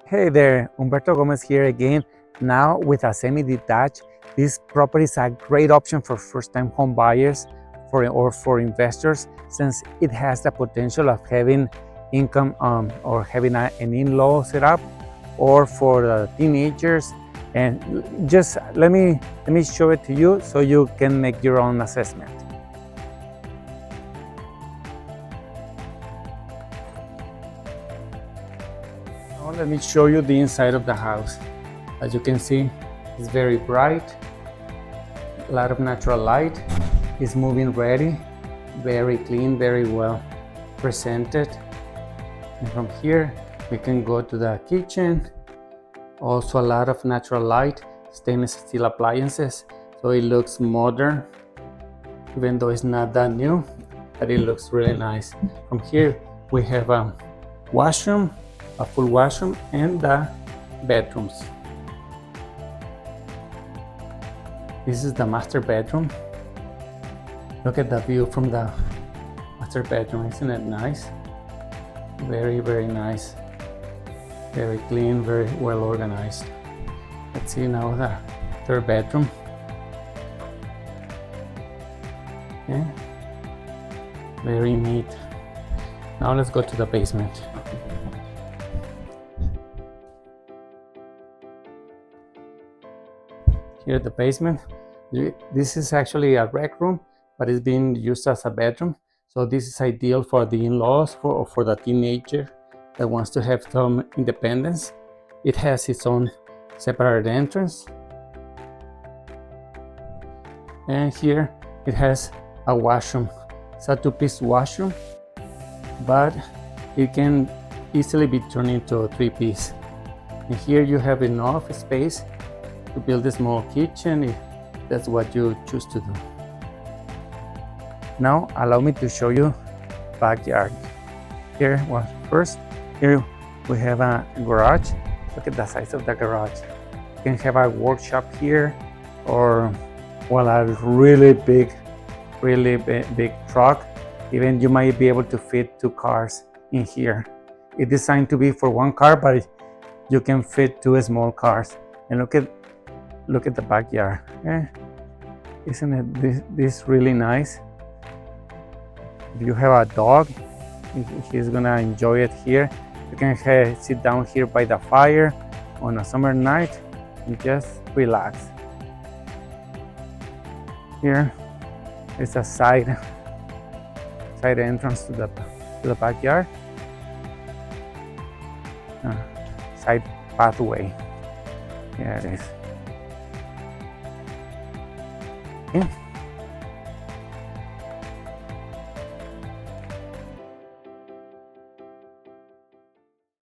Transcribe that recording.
Hey there, Humberto Gomez here again. Now with a semi-detached, this property is a great option for first-time home buyers or for investors, since it has the potential of having income or having an in-law setup, or for the teenagers. And just let me show it to you so you can make your own assessment. Now let me show you the inside of the house. As you can see, it's very bright, a lot of natural light. It's moving ready, very clean, very well presented. And from here, we can go to the kitchen. Also a lot of natural light, stainless steel appliances, so it looks modern, even though it's not that new, but it looks really nice. From here, we have a washroom, a full washroom, and the bedrooms. This is the master bedroom. Look at the view from the master bedroom. Isn't it nice? Very, very nice. Very clean, very well organized. Let's see now the third bedroom. Okay. Very neat. Now let's go to the basement. Here at the basement, this is actually a rec room, but it's being used as a bedroom. So this is ideal for the in-laws or for the teenager that wants to have some independence. It has its own separate entrance. And here it has a washroom. It's a two-piece washroom, but it can easily be turned into a three-piece. And here you have enough space to build a small kitchen if that's what you choose to do. Now allow me to show you backyard. Here, well, first, here we have a garage. Look at the size of the garage. You can have a workshop here, or well, a really big truck. Even you might be able to fit 2 cars in here. It's designed to be for 1 car, but you can fit 2 small cars. And look at the backyard. Isn't it this really nice? If you have a dog, he's gonna enjoy it here. You can sit down here by the fire on a summer night and just relax. Here is a side entrance to the backyard. Side pathway. Here it is. Okay.